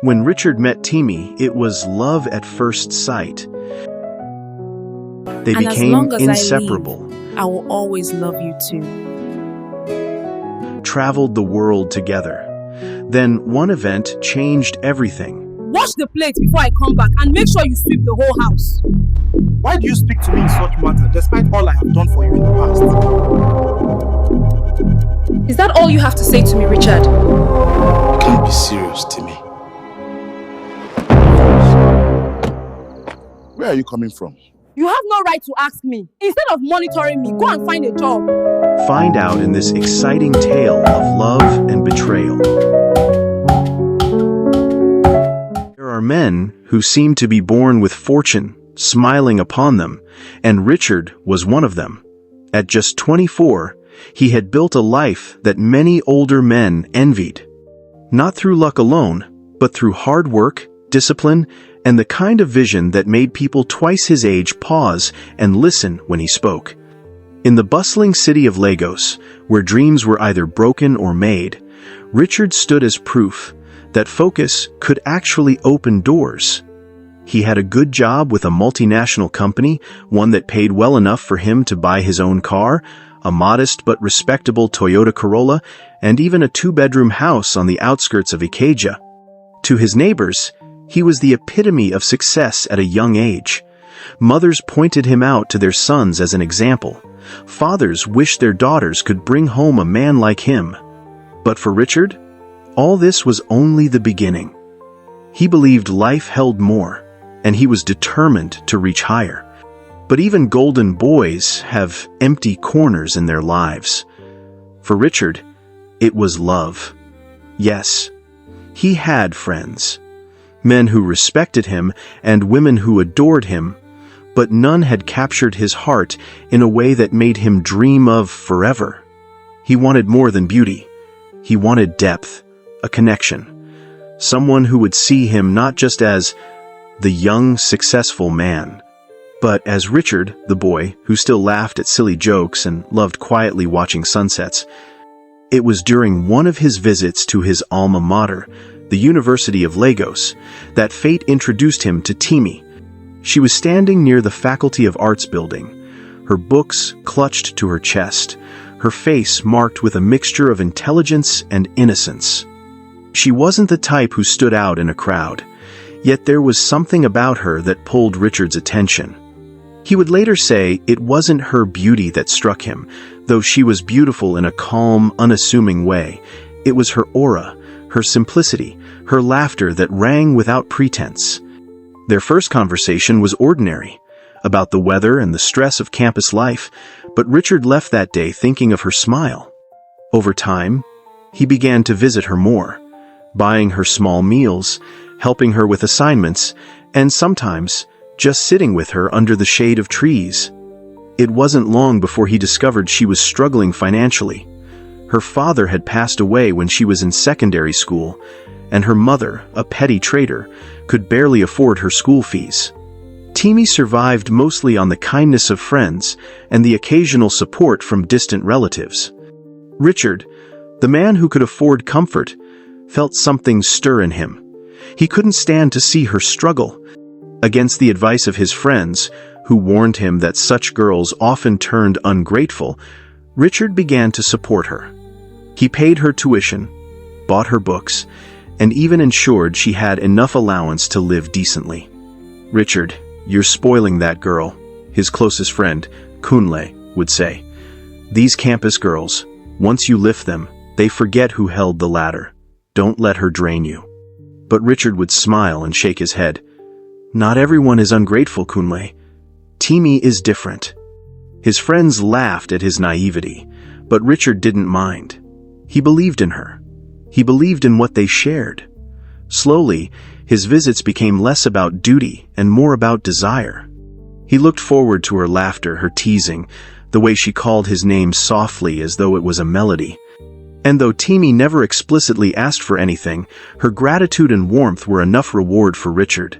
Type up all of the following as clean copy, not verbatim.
When Richard met Timmy, it was love at first sight. They And as became long as inseparable. I will always love you too. Traveled the world together. Then one event changed everything. Wash the plate before I come back and make sure you sweep the whole house. Why do you speak to me in such matter despite all I have done for you in the past? Is that all you have to say to me, Richard? You can't be serious, Timmy. Where are you coming from? You have no right to ask me. Instead of monitoring me, go and find a job. Find out in this exciting tale of love and betrayal. There are men who seem to be born with fortune smiling upon them, and Richard was one of them. At just 24, he had built a life that many older men envied. Not through luck alone, but through hard work, discipline, and the kind of vision that made people twice his age pause and listen when he spoke. In the bustling city of Lagos, where dreams were either broken or made, Richard stood as proof that focus could actually open doors. He had a good job with a multinational company, one that paid well enough for him to buy his own car, a modest but respectable Toyota Corolla, and even a 2-bedroom house on the outskirts of Ikeja. To his neighbors, he was the epitome of success at a young age. Mothers pointed him out to their sons as an example. Fathers wished their daughters could bring home a man like him. But for Richard, all this was only the beginning. He believed life held more, and he was determined to reach higher. But even golden boys have empty corners in their lives. For Richard, it was love. Yes, he had friends. Men who respected him and women who adored him, but none had captured his heart in a way that made him dream of forever. He wanted more than beauty. He wanted depth, a connection. Someone who would see him not just as the young, successful man, but as Richard, the boy who still laughed at silly jokes and loved quietly watching sunsets. It was during one of his visits to his alma mater, the University of Lagos, that fate introduced him to Timmy. She was standing near the Faculty of Arts building, her books clutched to her chest, her face marked with a mixture of intelligence and innocence. She wasn't the type who stood out in a crowd, yet there was something about her that pulled Richard's attention. He would later say it wasn't her beauty that struck him, though she was beautiful in a calm, unassuming way. It was her aura, her simplicity, her laughter that rang without pretense. Their first conversation was ordinary, about the weather and the stress of campus life, but Richard left that day thinking of her smile. Over time, he began to visit her more, buying her small meals, helping her with assignments, and sometimes just sitting with her under the shade of trees. It wasn't long before he discovered she was struggling financially. Her father had passed away when she was in secondary school, and her mother, a petty trader, could barely afford her school fees. Timmy survived mostly on the kindness of friends and the occasional support from distant relatives. Richard, the man who could afford comfort, felt something stir in him. He couldn't stand to see her struggle. Against the advice of his friends, who warned him that such girls often turned ungrateful, Richard began to support her. He paid her tuition, bought her books, and even ensured she had enough allowance to live decently. "Richard, you're spoiling that girl," his closest friend, Kunle, would say. "These campus girls, once you lift them, they forget who held the ladder. Don't let her drain you." But Richard would smile and shake his head. "Not everyone is ungrateful, Kunle. Timmy is different." His friends laughed at his naivety, but Richard didn't mind. He believed in her. He believed in what they shared. Slowly, his visits became less about duty and more about desire. He looked forward to her laughter, her teasing, the way she called his name softly as though it was a melody. And though Timmy never explicitly asked for anything, her gratitude and warmth were enough reward for Richard.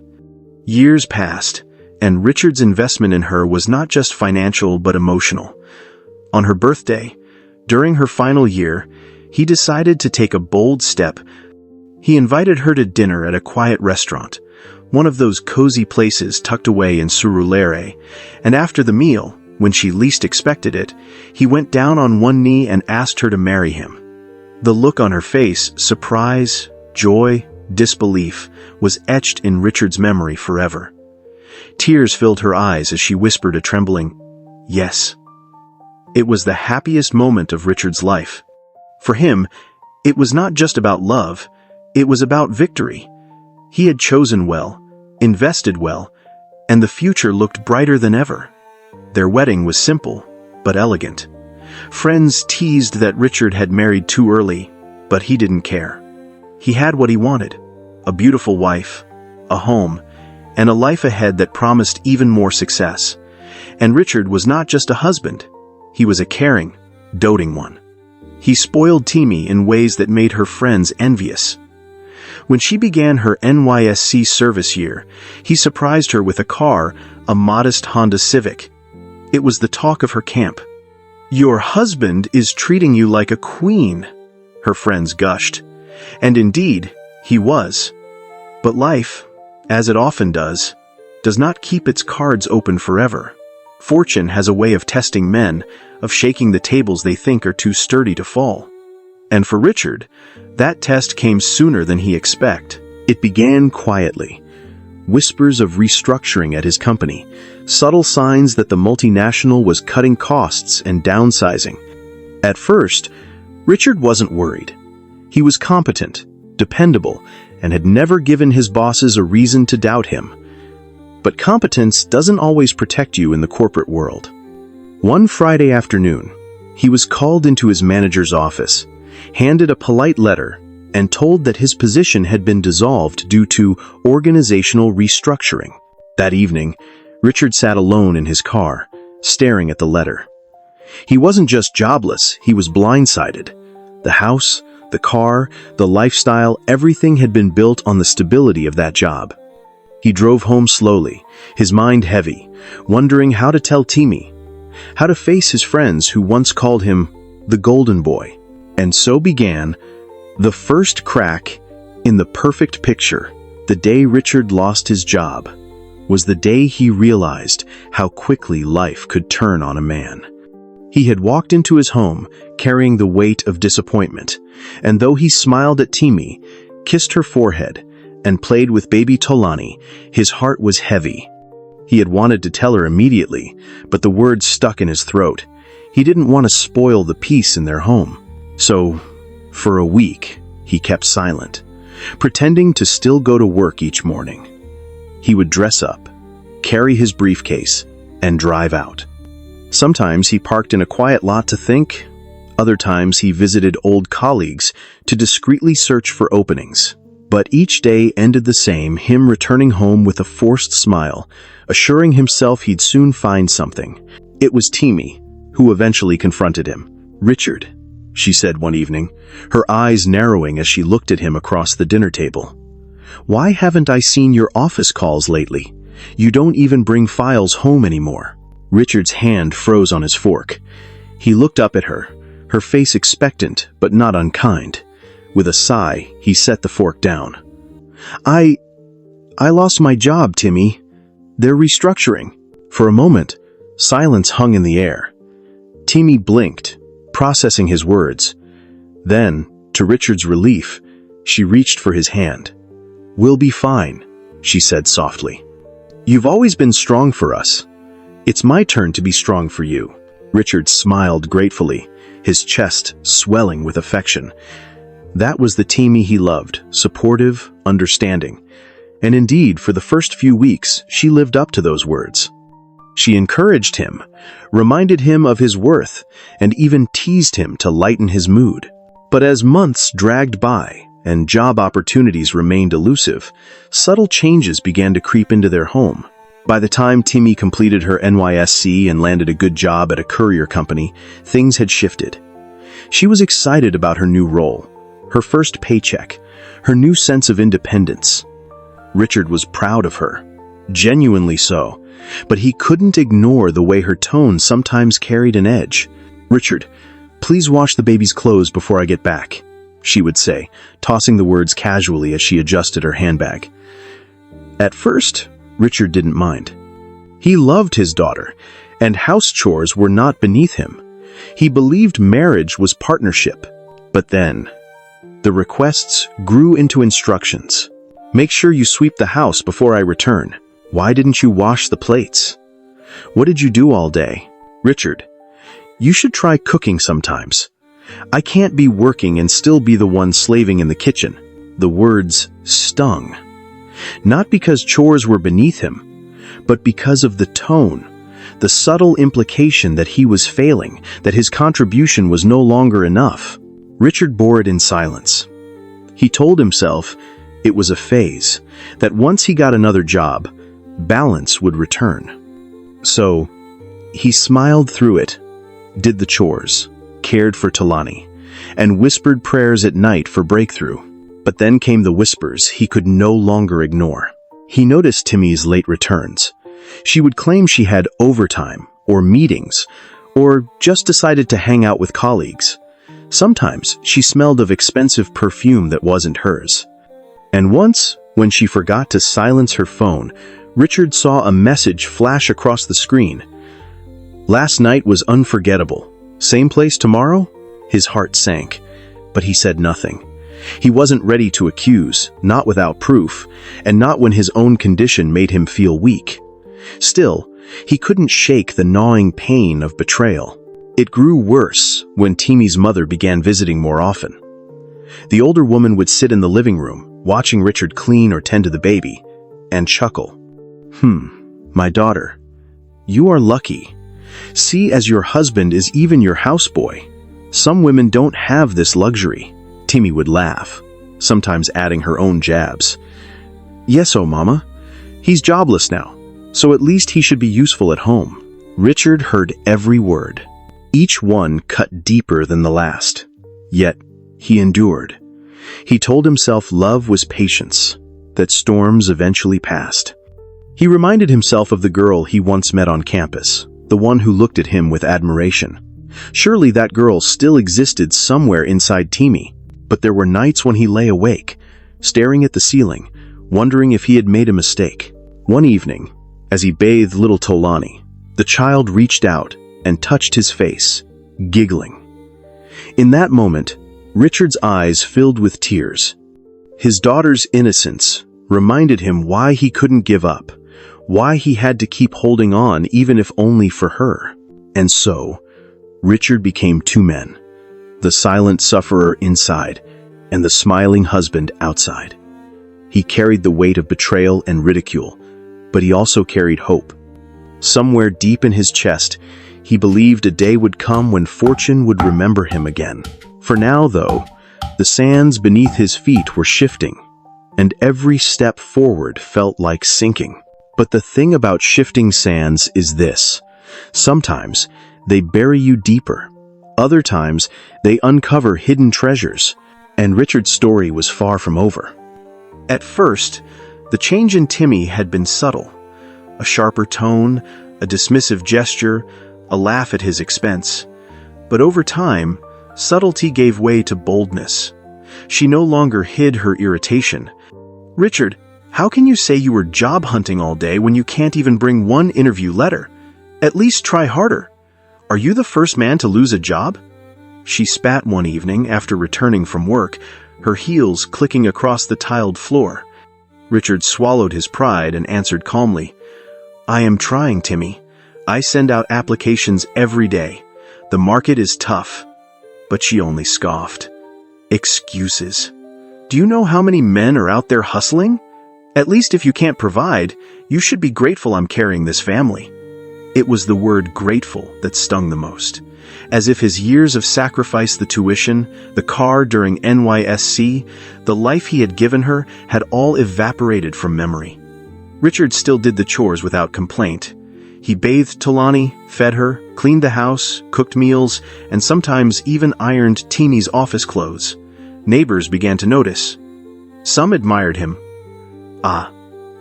Years passed, and Richard's investment in her was not just financial but emotional. On her birthday, during her final year, he decided to take a bold step. He invited her to dinner at a quiet restaurant, one of those cozy places tucked away in Surulere, and after the meal, when she least expected it, he went down on one knee and asked her to marry him. The look on her face, surprise, joy, disbelief, was etched in Richard's memory forever. Tears filled her eyes as she whispered a trembling, "Yes." It was the happiest moment of Richard's life. For him, it was not just about love, it was about victory. He had chosen well, invested well, and the future looked brighter than ever. Their wedding was simple, but elegant. Friends teased that Richard had married too early, but he didn't care. He had what he wanted: a beautiful wife, a home, and a life ahead that promised even more success. And Richard was not just a husband, he was a caring, doting one. He spoiled Timmy in ways that made her friends envious. When she began her NYSC service year, he surprised her with a car, a modest Honda Civic. It was the talk of her camp. "Your husband is treating you like a queen," her friends gushed. And indeed, he was. But life, as it often does not keep its cards open forever. Fortune has a way of testing men, of shaking the tables they think are too sturdy to fall. And for Richard, that test came sooner than he expected. It began quietly. Whispers of restructuring at his company, subtle signs that the multinational was cutting costs and downsizing. At first, Richard wasn't worried. He was competent, dependable, and had never given his bosses a reason to doubt him. But competence doesn't always protect you in the corporate world. One Friday afternoon, he was called into his manager's office, handed a polite letter, and told that his position had been dissolved due to organizational restructuring. That evening, Richard sat alone in his car, staring at the letter. He wasn't just jobless, he was blindsided. The house, the car, the lifestyle, everything had been built on the stability of that job. He drove home slowly, his mind heavy, wondering how to tell Timmy, how to face his friends who once called him the Golden Boy. And so began the first crack in the perfect picture. The day Richard lost his job was the day he realized how quickly life could turn on a man. He had walked into his home carrying the weight of disappointment, and though he smiled at Timmy, kissed her forehead, and played with baby Tolani, his heart was heavy. He had wanted to tell her immediately, but the words stuck in his throat. He didn't want to spoil the peace in their home. So, for a week, he kept silent, pretending to still go to work each morning. He would dress up, carry his briefcase, and drive out. Sometimes he parked in a quiet lot to think. Other times he visited old colleagues to discreetly search for openings. But each day ended the same, him returning home with a forced smile, assuring himself he'd soon find something. It was Timmy who eventually confronted him. "Richard," she said one evening, her eyes narrowing as she looked at him across the dinner table. "Why haven't I seen your office calls lately? You don't even bring files home anymore." Richard's hand froze on his fork. He looked up at her, her face expectant but not unkind. With a sigh, he set the fork down. I lost my job, Timmy. They're restructuring." For a moment, silence hung in the air. Timmy blinked, processing his words. Then, to Richard's relief, she reached for his hand. "We'll be fine," she said softly. "You've always been strong for us. It's my turn to be strong for you." Richard smiled gratefully, his chest swelling with affection. That was the Timmy he loved, supportive, understanding. And indeed, for the first few weeks, she lived up to those words. She encouraged him, reminded him of his worth, and even teased him to lighten his mood. But as months dragged by and job opportunities remained elusive, subtle changes began to creep into their home. By the time Timmy completed her NYSC and landed a good job at a courier company, things had shifted. She was excited about her new role, her first paycheck, her new sense of independence. Richard was proud of her, genuinely so, but he couldn't ignore the way her tone sometimes carried an edge. "Richard, please wash the baby's clothes before I get back," she would say, tossing the words casually as she adjusted her handbag. At first, Richard didn't mind. He loved his daughter, and house chores were not beneath him. He believed marriage was partnership. But then, the requests grew into instructions. Make sure you sweep the house before I return. Why didn't you wash the plates? What did you do all day? Richard, you should try cooking sometimes. I can't be working and still be the one slaving in the kitchen. The words stung. Not because chores were beneath him, but because of the tone, the subtle implication that he was failing, that his contribution was no longer enough. Richard bore it in silence. He told himself it was a phase, that once he got another job, balance would return. So, he smiled through it, did the chores, cared for Talani, and whispered prayers at night for breakthrough. But then came the whispers he could no longer ignore. He noticed Timmy's late returns. She would claim she had overtime, or meetings, or just decided to hang out with colleagues. Sometimes she smelled of expensive perfume that wasn't hers. And once, when she forgot to silence her phone, Richard saw a message flash across the screen. Last night was unforgettable. Same place tomorrow? His heart sank, but he said nothing. He wasn't ready to accuse, not without proof, and not when his own condition made him feel weak. Still, he couldn't shake the gnawing pain of betrayal. It grew worse when Timmy's mother began visiting more often. The older woman would sit in the living room, watching Richard clean or tend to the baby, and chuckle. My daughter, you are lucky. See, as your husband is even your houseboy. Some women don't have this luxury. Timmy would laugh, sometimes adding her own jabs. Yes, oh mama. He's jobless now, so at least he should be useful at home. Richard heard every word. Each one cut deeper than the last. Yet, he endured. He told himself love was patience, that storms eventually passed. He reminded himself of the girl he once met on campus, the one who looked at him with admiration. Surely that girl still existed somewhere inside Timmy, but there were nights when he lay awake, staring at the ceiling, wondering if he had made a mistake. One evening, as he bathed little Tolani, the child reached out and touched his face, giggling. In that moment, Richard's eyes filled with tears. His daughter's innocence reminded him why he couldn't give up, why he had to keep holding on even if only for her. And so, Richard became two men, the silent sufferer inside and the smiling husband outside. He carried the weight of betrayal and ridicule, but he also carried hope. Somewhere deep in his chest, he believed a day would come when fortune would remember him again. For now, though, the sands beneath his feet were shifting, and every step forward felt like sinking. But the thing about shifting sands is this: sometimes they bury you deeper. Other times, they uncover hidden treasures, and Richard's story was far from over. At first, the change in Timmy had been subtle. A sharper tone, a dismissive gesture, a laugh at his expense. But over time, subtlety gave way to boldness. She no longer hid her irritation. Richard, how can you say you were job hunting all day when you can't even bring one interview letter? At least try harder. Are you the first man to lose a job? She spat one evening after returning from work, her heels clicking across the tiled floor. Richard swallowed his pride and answered calmly, I am trying, Timmy. I send out applications every day. The market is tough. But she only scoffed. Excuses. Do you know how many men are out there hustling? At least if you can't provide, you should be grateful I'm carrying this family. It was the word grateful that stung the most. As if his years of sacrifice, the tuition, the car during NYSC, the life he had given her, had all evaporated from memory. Richard still did the chores without complaint. He bathed Talani, fed her, cleaned the house, cooked meals, and sometimes even ironed Teeny's office clothes. Neighbors began to notice. Some admired him. Ah,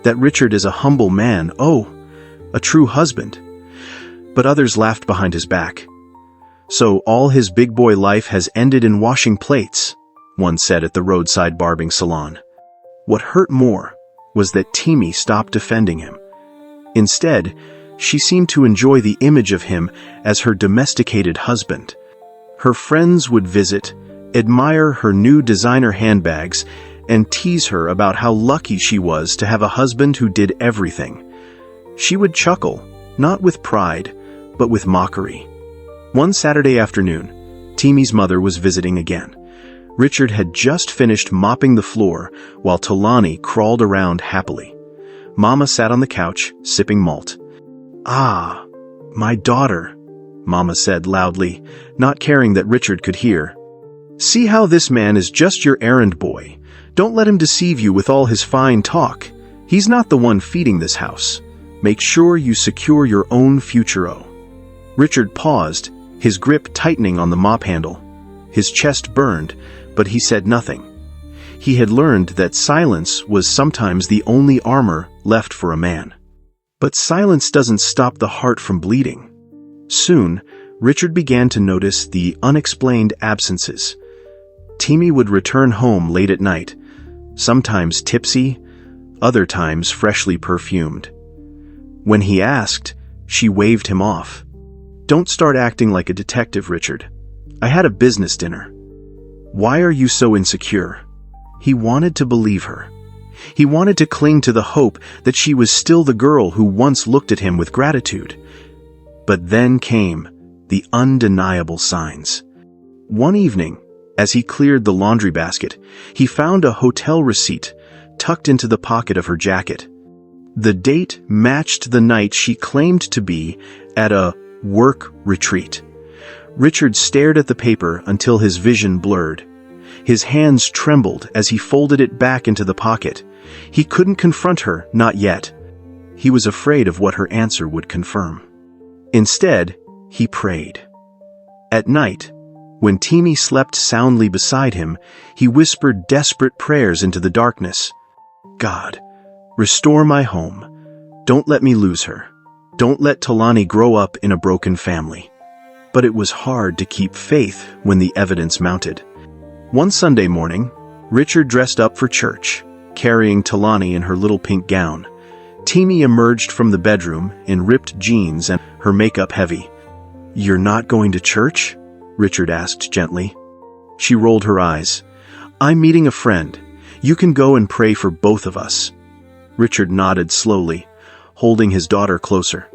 that Richard is a humble man, a true husband. But others laughed behind his back. So all his big boy life has ended in washing plates. one said at the roadside barbing salon. What hurt more was that Timmy stopped defending him. Instead, she seemed to enjoy the image of him as her domesticated husband. Her friends would visit, admire her new designer handbags, and tease her about how lucky she was to have a husband who did everything. She would chuckle, not with pride, but with mockery. One Saturday afternoon, Timmy's mother was visiting again. Richard had just finished mopping the floor while Talani crawled around happily. Mama sat on the couch, sipping malt. "Ah, my daughter," Mama said loudly, not caring that Richard could hear. "See how this man is just your errand boy. Don't let him deceive you with all his fine talk. He's not the one feeding this house. Make sure you secure your own future." Richard paused, his grip tightening on the mop handle. His chest burned, but he said nothing. He had learned that silence was sometimes the only armor left for a man. But silence doesn't stop the heart from bleeding. Soon, Richard began to notice the unexplained absences. Timmy would return home late at night, sometimes tipsy, other times freshly perfumed. When he asked, she waved him off. "Don't start acting like a detective, Richard. I had a business dinner." "Why are you so insecure?" He wanted to believe her. He wanted to cling to the hope that she was still the girl who once looked at him with gratitude. But then came the undeniable signs. One evening, as he cleared the laundry basket, he found a hotel receipt tucked into the pocket of her jacket. The date matched the night she claimed to be at a work retreat. Richard stared at the paper until his vision blurred. His hands trembled as he folded it back into the pocket. He couldn't confront her, not yet. He was afraid of what her answer would confirm. Instead, he prayed. At night, when Timmy slept soundly beside him, he whispered desperate prayers into the darkness. "God, restore my home. Don't let me lose her. Don't let Talani grow up in a broken family." But it was hard to keep faith when the evidence mounted. One Sunday morning, Richard dressed up for church, carrying Talani in her little pink gown. Timmy emerged from the bedroom in ripped jeans and her makeup heavy. "You're not going to church?" Richard asked gently. She rolled her eyes. "I'm meeting a friend. You can go and pray for both of us." Richard nodded slowly, holding his daughter closer.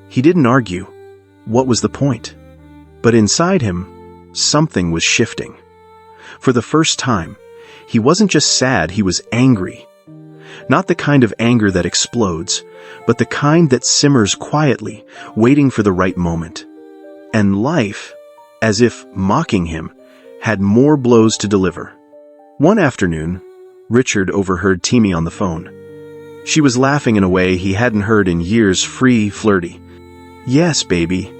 He didn't argue. What was the point? But inside him, something was shifting. For the first time, he wasn't just sad, he was angry. Not the kind of anger that explodes, but the kind that simmers quietly, waiting for the right moment. And life, as if mocking him, had more blows to deliver. One afternoon, Richard overheard Timmy on the phone. She was laughing in a way he hadn't heard in years, free, flirty. "Yes, baby,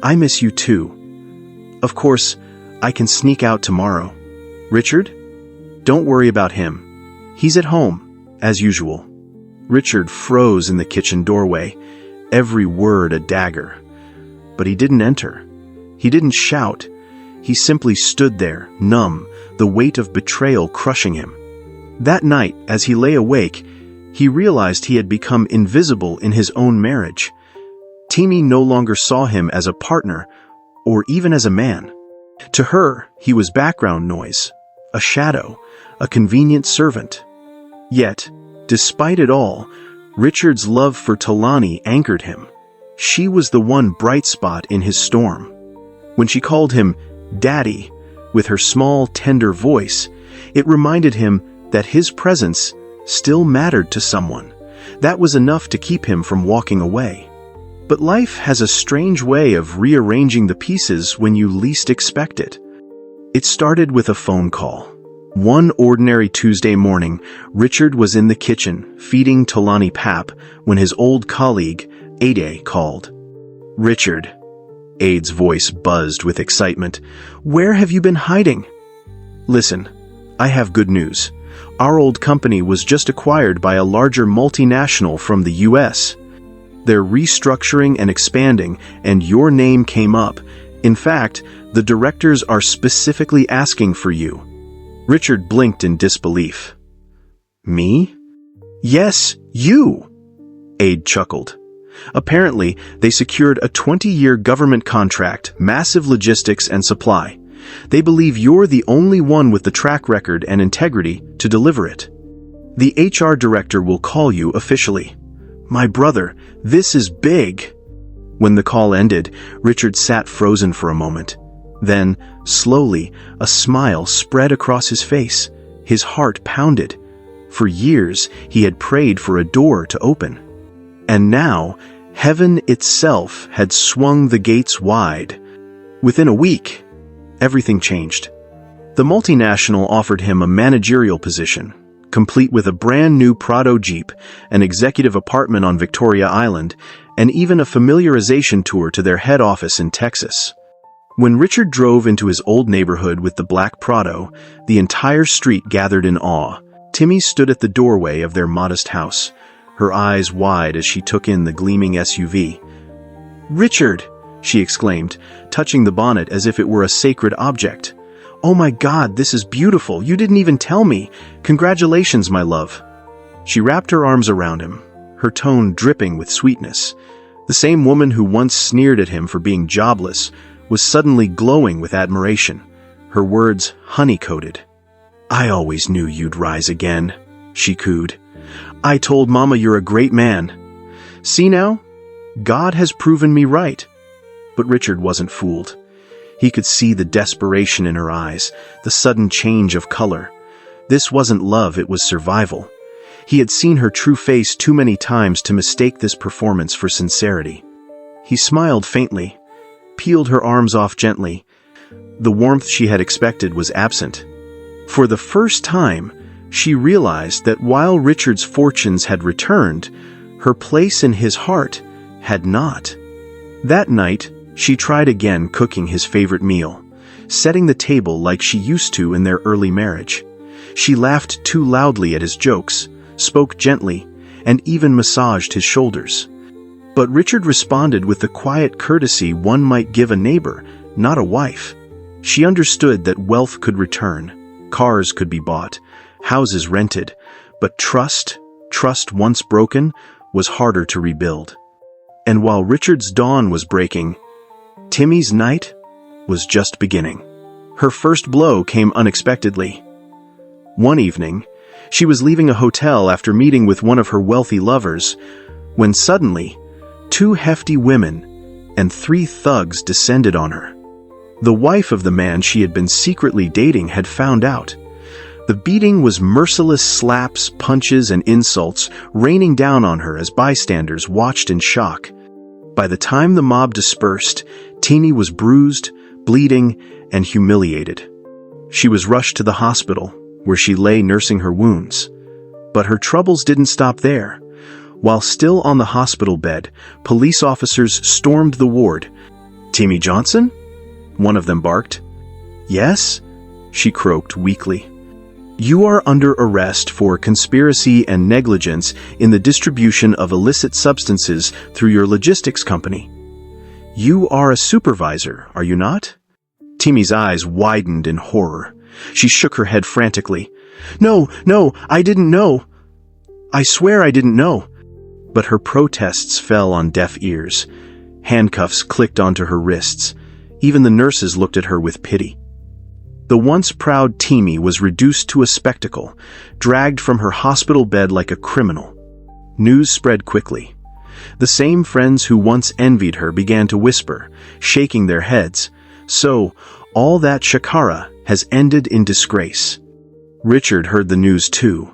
I miss you too. Of course, I can sneak out tomorrow. Richard? Don't worry about him. He's at home, as usual." Richard froze in the kitchen doorway, every word a dagger. But he didn't enter. He didn't shout. He simply stood there, numb, the weight of betrayal crushing him. That night, as he lay awake, he realized he had become invisible in his own marriage. Timmy no longer saw him as a partner, or even as a man. To her, he was background noise, a shadow, a convenient servant. Yet, despite it all, Richard's love for Talani anchored him. She was the one bright spot in his storm. When she called him Daddy, with her small, tender voice, it reminded him that his presence still mattered to someone. That was enough to keep him from walking away. But life has a strange way of rearranging the pieces when you least expect it. It started with a phone call. One ordinary Tuesday morning, Richard was in the kitchen feeding Talani pap when his old colleague, Ade, called. "Richard," Ade's voice buzzed with excitement, "where have you been hiding?" "Listen, I have good news. Our old company was just acquired by a larger multinational from the US. They're restructuring and expanding, and your name came up. In fact, the directors are specifically asking for you." Richard blinked in disbelief. Me? Yes, you! Aide chuckled. Apparently, they secured a 20-year government contract, massive logistics and supply. They believe you're the only one with the track record and integrity to deliver it. The HR director will call you officially. My brother, this is big. When the call ended, Richard sat frozen for a moment. Then, slowly, a smile spread across his face. His heart pounded. For years, he had prayed for a door to open. And now, heaven itself had swung the gates wide. Within a week, everything changed. The multinational offered him a managerial position, complete with a brand new Prado Jeep, an executive apartment on Victoria Island, and even a familiarization tour to their head office in Texas. When Richard drove into his old neighborhood with the black Prado, the entire street gathered in awe. Timmy stood at the doorway of their modest house, her eyes wide as she took in the gleaming SUV. "Richard!" she exclaimed, touching the bonnet as if it were a sacred object. "Oh my God, this is beautiful! You didn't even tell me! Congratulations, my love!" She wrapped her arms around him, her tone dripping with sweetness. The same woman who once sneered at him for being jobless was suddenly glowing with admiration, her words honey-coated. "I always knew you'd rise again," she cooed. "I told Mama you're a great man. See now? God has proven me right." But Richard wasn't fooled. He could see the desperation in her eyes, the sudden change of color. This wasn't love, it was survival. He had seen her true face too many times to mistake this performance for sincerity. He smiled faintly, peeled her arms off gently. The warmth she had expected was absent. For the first time, she realized that while Richard's fortunes had returned, her place in his heart had not. That night, she tried again cooking his favorite meal, setting the table like she used to in their early marriage. She laughed too loudly at his jokes, spoke gently, and even massaged his shoulders. But Richard responded with the quiet courtesy one might give a neighbor, not a wife. She understood that wealth could return, cars could be bought, houses rented, but trust once broken, was harder to rebuild. And while Richard's dawn was breaking, Timmy's night was just beginning. Her first blow came unexpectedly. One evening, she was leaving a hotel after meeting with one of her wealthy lovers, when suddenly, 2 hefty women and 3 thugs descended on her. The wife of the man she had been secretly dating had found out. The beating was merciless slaps, punches, and insults raining down on her as bystanders watched in shock. By the time the mob dispersed, Teeny was bruised, bleeding, and humiliated. She was rushed to the hospital, where she lay nursing her wounds. But her troubles didn't stop there. While still on the hospital bed, police officers stormed the ward. "Timmy Johnson?" one of them barked. "Yes?" she croaked weakly. "You are under arrest for conspiracy and negligence in the distribution of illicit substances through your logistics company. You are a supervisor, are you not?" Timmy's eyes widened in horror. She shook her head frantically. No, I didn't know. I swear I didn't know." But her protests fell on deaf ears. Handcuffs clicked onto her wrists. Even the nurses looked at her with pity. The once proud Timmy was reduced to a spectacle, dragged from her hospital bed like a criminal. News spread quickly. The same friends who once envied her began to whisper, shaking their heads. So, all that shakara has ended in disgrace. Richard heard the news too.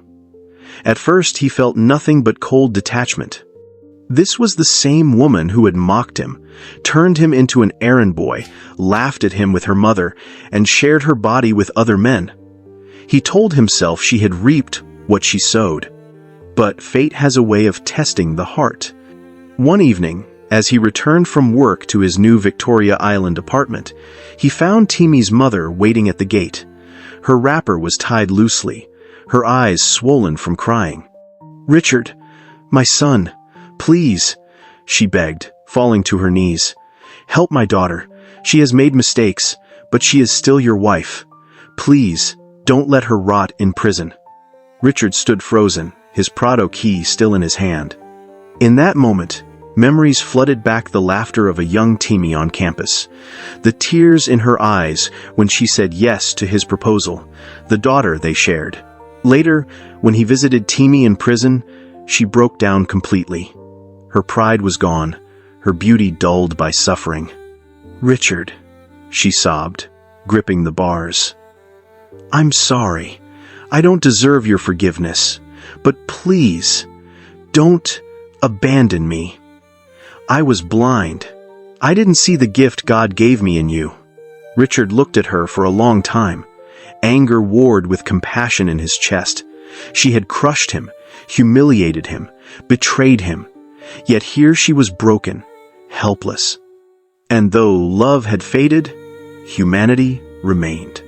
At first he felt nothing but cold detachment. This was the same woman who had mocked him, turned him into an errand boy, laughed at him with her mother, and shared her body with other men. He told himself she had reaped what she sowed. But fate has a way of testing the heart. One evening, as he returned from work to his new Victoria Island apartment, he found Timmy's mother waiting at the gate. Her wrapper was tied loosely, her eyes swollen from crying. "Richard, my son, please," she begged, falling to her knees. "Help my daughter. She has made mistakes, but she is still your wife. Please, Don't let her rot in prison. Richard stood frozen, his Prado key still in his hand. In that moment, memories flooded back the laughter of a young Timmy on campus, the tears in her eyes when she said yes to his proposal, the daughter they shared. Later, when he visited Timmy in prison, she broke down completely. Her pride was gone, her beauty dulled by suffering. "Richard," she sobbed, gripping the bars. "I'm sorry. I don't deserve your forgiveness, but please, don't abandon me. I was blind. I didn't see the gift God gave me in you." Richard looked at her for a long time. Anger warred with compassion in his chest. She had crushed him, humiliated him, betrayed him. Yet here she was broken, helpless. And though love had faded, humanity remained.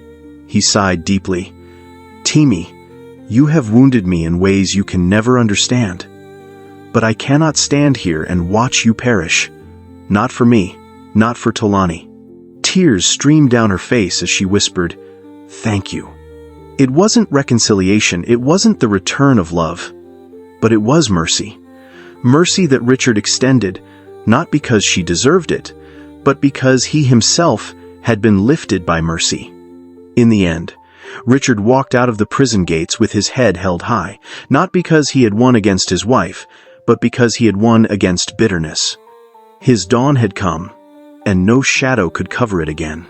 He sighed deeply. "Timmy, you have wounded me in ways you can never understand. But I cannot stand here and watch you perish. Not for me, not for Tolani." Tears streamed down her face as she whispered, "Thank you." It wasn't reconciliation, it wasn't the return of love. But it was mercy. Mercy that Richard extended, not because she deserved it, but because he himself had been lifted by mercy. In the end, Richard walked out of the prison gates with his head held high, not because he had won against his wife, but because he had won against bitterness. His dawn had come, and no shadow could cover it again.